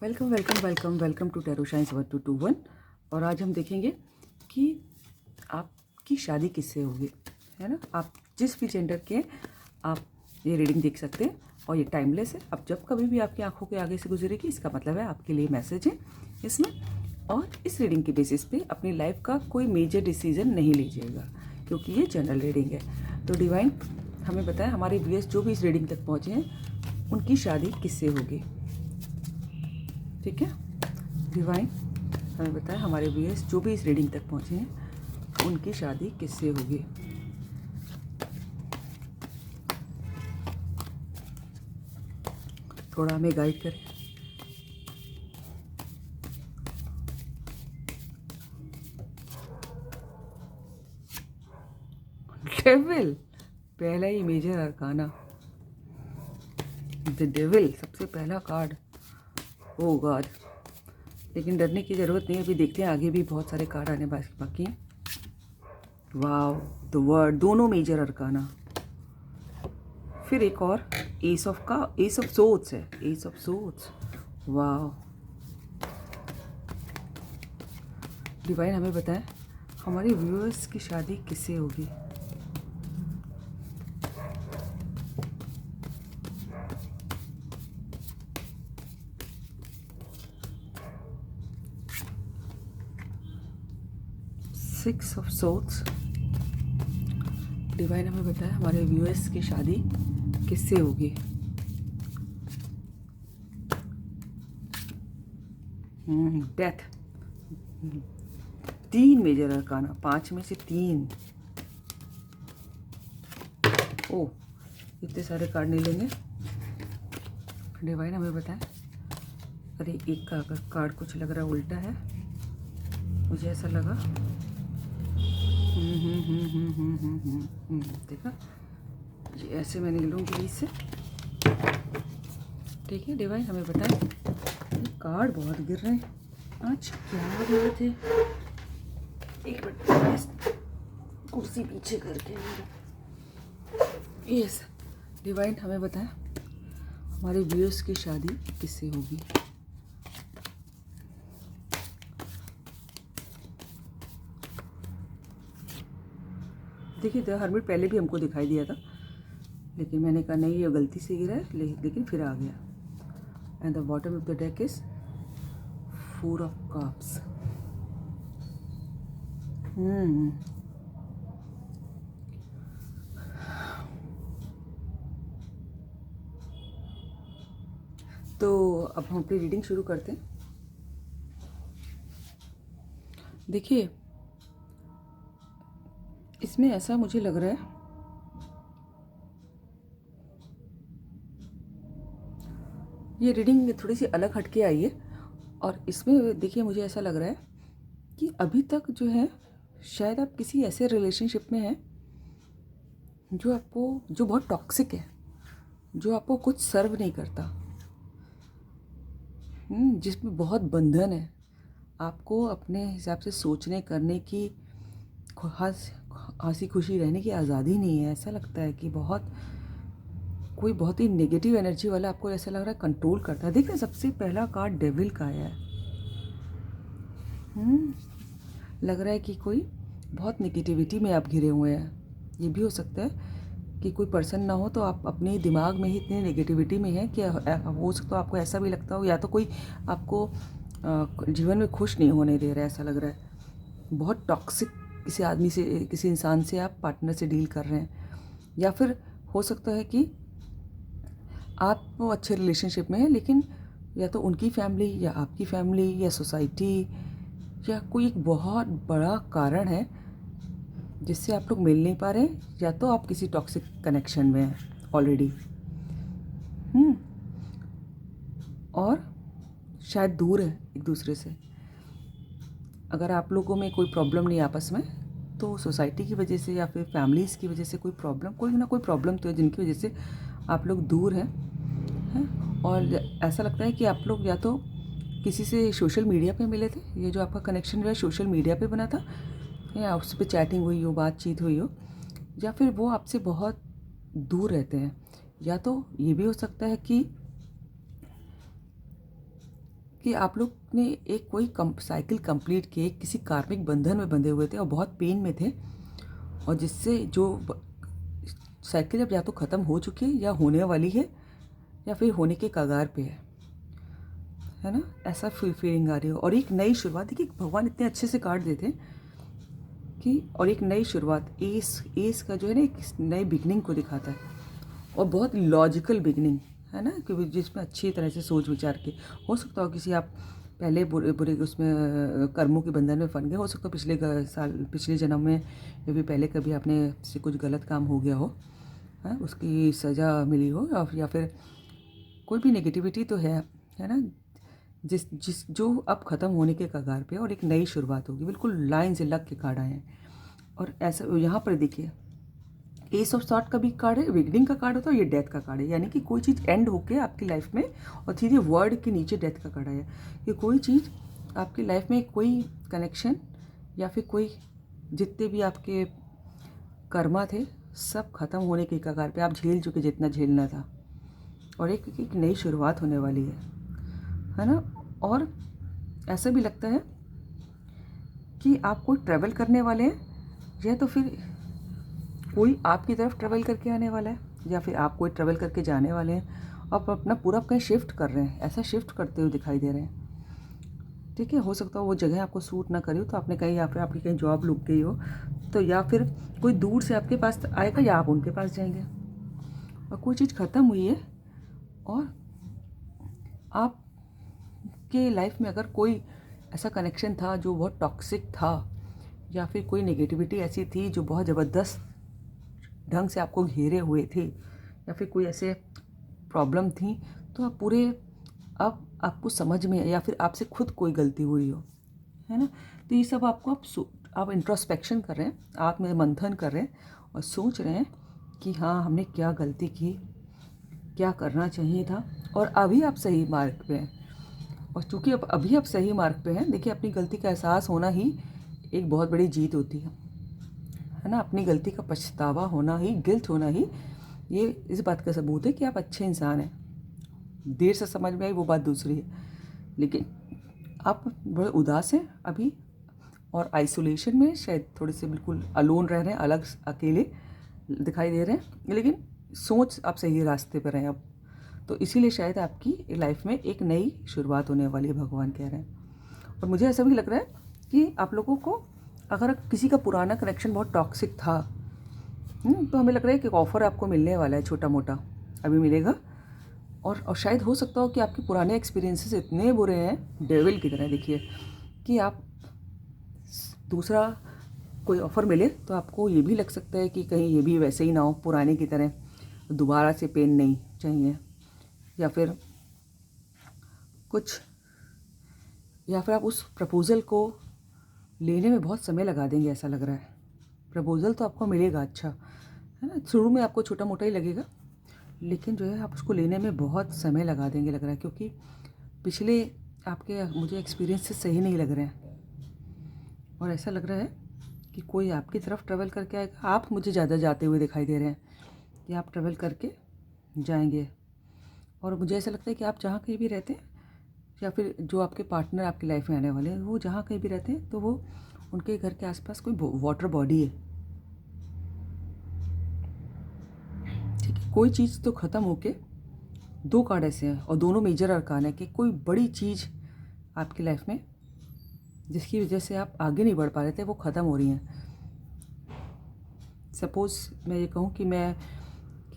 Welcome welcome welcome welcome to tarot science 1221। और आज हम देखेंगे कि आपकी शादी किससे होगी, है ना। आप जिस भी जेंडर के आप ये रीडिंग देख सकते हैं और ये टाइमलेस है। अब जब कभी भी आपकी आंखों के आगे से गुजरेगी इसका मतलब है आपके लिए मैसेज है इसमें। और इस रीडिंग के बेसिस पे अपनी लाइफ का कोई मेजर डिसीजन नहीं लीजिएगा क्योंकि ये जनरल रीडिंग है। तो डिवाइन हमें बताएं हमारे व्यूअर्स जो भी इस रीडिंग तक पहुँचे हैं उनकी शादी किससे होगी। ठीक है, डिवाइन हमें बताएं हमारे व्यूअर्स जो भी इस रीडिंग तक पहुंचे हैं उनकी शादी किससे होगी। थोड़ा हमें गाइड करें। डेविल, पहला ही मेजर अरकाना, द डेविल, सबसे पहला कार्ड। ओ गॉड, लेकिन डरने की ज़रूरत नहीं, अभी देखते हैं आगे भी बहुत सारे कार्ड आने बाकी हैं। वाव, द वर्ड, दोनों मेजर अरकाना। फिर एक और एस ऑफ सोर्ड्स है, S of swords. Wow, divine हमें बताएं हमारे व्यूअर्स की शादी किससे होगी। Six of swords. डिवाइन हमें बताया हमारे व्यूअर्स की शादी किससे होगी। डेथ, 3 मेजर अरकाना, 5 में से 3। ओ, इतने सारे कार्ड नहीं लेंगे। डिवाइन हमें बताएं, अरे एक का कार्ड कुछ लग रहा उल्टा है, मुझे ऐसा लगा। देखा, ये ऐसे मैं नहीं लूँगी इससे। ठीक है, डिवाइन हमें बताएं, ये कार्ड बहुत गिर रहे हैं आज, क्या बात है। एक मिनट, कुर्सी पीछे करके। यस, डिवाइन हमें बताएं हमारे व्यूअर्स की शादी किससे होगी। देखिए, द हर्मिट पहले भी हमको दिखाई दिया था, लेकिन मैंने कहा नहीं ये गलती से गिरा है, लेकिन फिर आ गया। And the bottom of the deck is 4 of cups. तो अब हम अपनी रीडिंग शुरू करते हैं। देखिए, इसमें ऐसा मुझे लग रहा है, ये रीडिंग थोड़ी सी अलग हटके आई है। और इसमें देखिए मुझे ऐसा लग रहा है कि अभी तक जो है शायद आप किसी ऐसे रिलेशनशिप में हैं जो बहुत टॉक्सिक है, जो आपको कुछ सर्व नहीं करता, जिसमें बहुत बंधन है। आपको अपने हिसाब से सोचने करने की, हंसी खुशी रहने की आज़ादी नहीं है। ऐसा लगता है कि बहुत ही नेगेटिव एनर्जी वाला आपको ऐसा लग रहा है कंट्रोल करता है। देखिए, सबसे पहला कार्ड डेविल का आया है। लग रहा है कि कोई बहुत नेगेटिविटी में आप घिरे हुए हैं। ये भी हो सकता है कि कोई पर्सन ना हो तो आप अपने दिमाग में ही इतने नेगेटिविटी में हैं कि हो सकता है आपको ऐसा भी लगता हो, या तो कोई आपको जीवन में खुश नहीं होने दे रहा है। ऐसा लग रहा है बहुत टॉक्सिक किसी आदमी से, किसी इंसान से आप पार्टनर से डील कर रहे हैं। या फिर हो सकता है कि आप वो अच्छे रिलेशनशिप में हैं, लेकिन या तो उनकी फैमिली या आपकी फैमिली या सोसाइटी या कोई एक बहुत बड़ा कारण है जिससे आप लोग मिल नहीं पा रहे हैं, या तो आप किसी टॉक्सिक कनेक्शन में हैं ऑलरेडी, और शायद दूर है एक दूसरे से। अगर आप लोगों में कोई प्रॉब्लम नहीं आपस में, तो सोसाइटी की वजह से या फिर फैमिलीज़ की वजह से कोई ना कोई प्रॉब्लम तो है जिनकी वजह से आप लोग दूर हैं। और ऐसा लगता है कि आप लोग या तो किसी से सोशल मीडिया पे मिले थे, ये जो आपका कनेक्शन जो है सोशल मीडिया पे बना था, या उस पर चैटिंग हुई हो, बातचीत हुई हो, या फिर वो आपसे बहुत दूर रहते हैं। या तो ये भी हो सकता है कि कि आप लोग ने एक कोई साइकिल कंप्लीट किए, किसी कार्मिक बंधन में बंधे हुए थे और बहुत पेन में थे, और जिससे जो साइकिल अब या तो ख़त्म हो चुकी है या होने वाली है या फिर होने के कगार पे है ना, ऐसा फीलिंग आ रही हो। और एक नई शुरुआत, देखिए भगवान इतने अच्छे से काट देते कि, और एक नई शुरुआत, एस का जो है ना, एक नई बिगनिंग को दिखाता है, और बहुत लॉजिकल बिगनिंग है ना, कि जिसमें अच्छी तरह से सोच विचार के, हो सकता हो किसी आप पहले बुरे बुरे उसमें कर्मों के बंधन में फंस गए, हो सकता हो पिछले जन्म में या फिर पहले कभी आपने से कुछ गलत काम हो गया हो, है उसकी सज़ा मिली हो, या फिर कोई भी नेगेटिविटी तो है ना, जो अब ख़त्म होने के कगार पे, और एक नई शुरुआत होगी, बिल्कुल लाइन से लग के कार्ड आए हैं। और ऐसा यहाँ पर देखिए, एस ऑफ सॉर्ट का भी कार्ड है, बिगनिंग का कार्ड होता है, और ये डेथ का कार्ड है, यानी कि कोई चीज़ एंड होके आपकी लाइफ में, और सीधे वर्ड के नीचे डेथ का कार्ड आया कि कोई चीज़ आपकी लाइफ में, कोई कनेक्शन या फिर कोई जितने भी आपके कर्मा थे सब खत्म होने के कगार पे, आप झेल चुके जितना झेलना था, और एक नई शुरुआत होने वाली है ना। और ऐसा भी लगता है कि आप कोई ट्रैवल करने वाले हैं, या तो फिर कोई आपकी तरफ ट्रैवल करके आने वाला है, या फिर आप कोई ट्रैवल करके जाने वाले हैं, आप अपना पूरा कहीं शिफ्ट कर रहे हैं, ऐसा शिफ्ट करते हुए दिखाई दे रहे हैं। ठीक है, हो सकता हो वो जगह आपको सूट ना करी हो, तो आपने कहीं, या फिर आपकी कहीं जॉब लुक गई हो, तो या फिर कोई दूर से आपके पास आएगा या आप उनके पास जाएंगे, और कोई चीज़ ख़त्म हुई है, और आपके लाइफ में अगर कोई ऐसा कनेक्शन था जो बहुत टॉक्सिक था, या फिर कोई नेगेटिविटी ऐसी थी जो बहुत ज़बरदस्त ढंग से आपको घेरे हुए थे, या फिर कोई ऐसे प्रॉब्लम थी, तो आप पूरे, अब आपको समझ में, या फिर आपसे खुद कोई गलती हुई हो, है ना, तो ये सब आपको आप इंट्रोस्पेक्शन कर रहे हैं, आप में मंथन कर रहे हैं, और सोच रहे हैं कि हाँ हमने क्या गलती की, क्या करना चाहिए था, और अभी आप सही मार्ग पे हैं। और चूँकि अभी आप सही मार्ग पे हैं, देखिए अपनी गलती का एहसास होना ही एक बहुत बड़ी जीत होती है ना, अपनी गलती का पछतावा होना ही, गिल्ट होना ही, ये इस बात का सबूत है कि आप अच्छे इंसान हैं। देर से समझ में आई वो बात दूसरी है, लेकिन आप बड़े उदास हैं अभी, और आइसोलेशन में शायद थोड़े से बिल्कुल अलोन रह रहे हैं, अलग अकेले दिखाई दे रहे हैं, लेकिन सोच आप सही रास्ते पर हैं अब, तो इसीलिए शायद आपकी लाइफ में एक नई शुरुआत होने वाली है, भगवान कह रहे हैं। और मुझे ऐसा भी लग रहा है कि आप लोगों को, अगर किसी का पुराना कनेक्शन बहुत टॉक्सिक था, तो हमें लग रहा है कि एक ऑफ़र आपको मिलने वाला है, छोटा मोटा अभी मिलेगा, और शायद हो सकता हो कि आपके पुराने एक्सपीरियंसेस इतने बुरे हैं, डेविल की तरह, देखिए कि आप दूसरा कोई ऑफ़र मिले तो आपको ये भी लग सकता है कि कहीं ये भी वैसे ही ना हो, पुराने की तरह दोबारा से पेन नहीं चाहिए, या फिर कुछ, या फिर आप उस प्रपोज़ल को लेने में बहुत समय लगा देंगे, ऐसा लग रहा है। प्रपोज़ल तो आपको मिलेगा, अच्छा है ना, शुरू में आपको छोटा मोटा ही लगेगा, लेकिन जो है आप उसको लेने में बहुत समय लगा देंगे लग रहा है, क्योंकि पिछले आपके मुझे एक्सपीरियंस सही नहीं लग रहे हैं, और ऐसा लग रहा है कि कोई आपकी तरफ ट्रैवल करके आएगा, आप मुझे ज़्यादा जाते हुए दिखाई दे रहे हैं कि आप ट्रैवल करके जाएंगे। और मुझे ऐसा लगता है कि आप जहाँ कहीं भी रहते हैं, या फिर जो आपके पार्टनर आपकी लाइफ में आने वाले हैं, वो जहाँ कहीं भी रहते हैं, तो वो उनके घर के आसपास कोई वाटर बॉडी है, ठीक है, कोई चीज़ तो ख़त्म होके, दो कार्ड ऐसे हैं और दोनों मेजर अरकान है कि कोई बड़ी चीज़ आपकी लाइफ में जिसकी वजह से आप आगे नहीं बढ़ पा रहे थे, वो ख़त्म हो रही हैं। सपोज़ मैं ये कहूँ कि मैं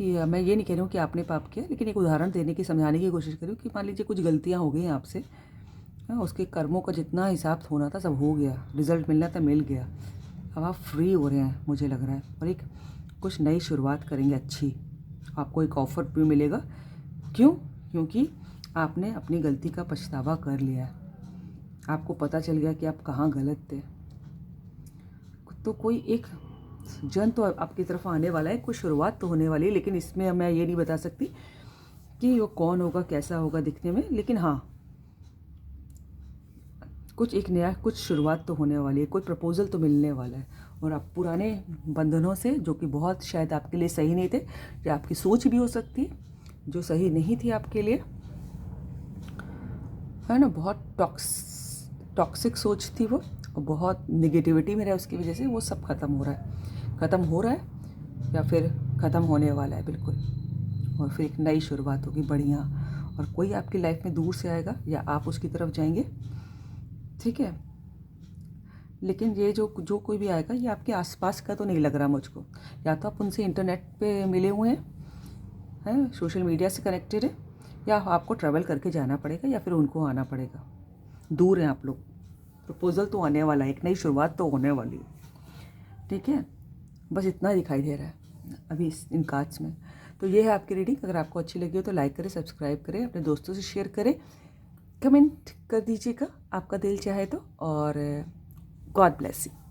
ये नहीं कह रही हूँ कि आपने पाप किया, लेकिन एक उदाहरण देने की, समझाने की कोशिश करूँ कि मान लीजिए कुछ गलतियाँ हो गई हैं आपसे, उसके कर्मों का जितना हिसाब होना था सब हो गया, रिज़ल्ट मिलना था मिल गया, अब आप फ्री हो रहे हैं मुझे लग रहा है, और एक कुछ नई शुरुआत करेंगे अच्छी, आपको एक ऑफ़र भी मिलेगा। क्यों? क्योंकि आपने अपनी गलती का पछतावा कर लिया है, आपको पता चल गया कि आप कहाँ गलत थे, तो कोई एक जन तो आपकी तरफ आने वाला है, कोई शुरुआत तो होने वाली है, लेकिन इसमें मैं ये नहीं बता सकती कि वो कौन होगा, कैसा होगा दिखने में, लेकिन हाँ कुछ एक नया, कुछ शुरुआत तो होने वाली है, कोई प्रपोज़ल तो मिलने वाला है, और आप पुराने बंधनों से, जो कि बहुत शायद आपके लिए सही नहीं थे, या आपकी सोच भी हो सकती है जो सही नहीं थी आपके लिए, है ना, बहुत टॉक्सिक सोच थी वो, और बहुत निगेटिविटी में रहा, उसकी वजह से वो सब ख़त्म हो रहा है या फिर ख़त्म होने वाला है बिल्कुल। और फिर एक नई शुरुआत होगी बढ़िया, और कोई आपकी लाइफ में दूर से आएगा या आप उसकी तरफ जाएंगे, ठीक है। लेकिन ये जो कोई भी आएगा ये आपके आसपास का तो नहीं लग रहा मुझको, या तो आप उनसे इंटरनेट पे मिले हुए हैं, सोशल मीडिया से कनेक्टेड है, या आपको ट्रैवल करके जाना पड़ेगा या फिर उनको आना पड़ेगा। दूर हैं आप लोग, प्रपोजल तो आने वाला है, एक नई शुरुआत तो होने वाली है, ठीक है। बस इतना दिखाई दे रहा है अभी इन कार्ड्स में। तो ये है आपकी रीडिंग। अगर आपको अच्छी लगी हो तो लाइक करें, सब्सक्राइब करें, अपने दोस्तों से शेयर करें, कमेंट कर दीजिएगा आपका दिल चाहे तो, और गॉड ब्लेस यू।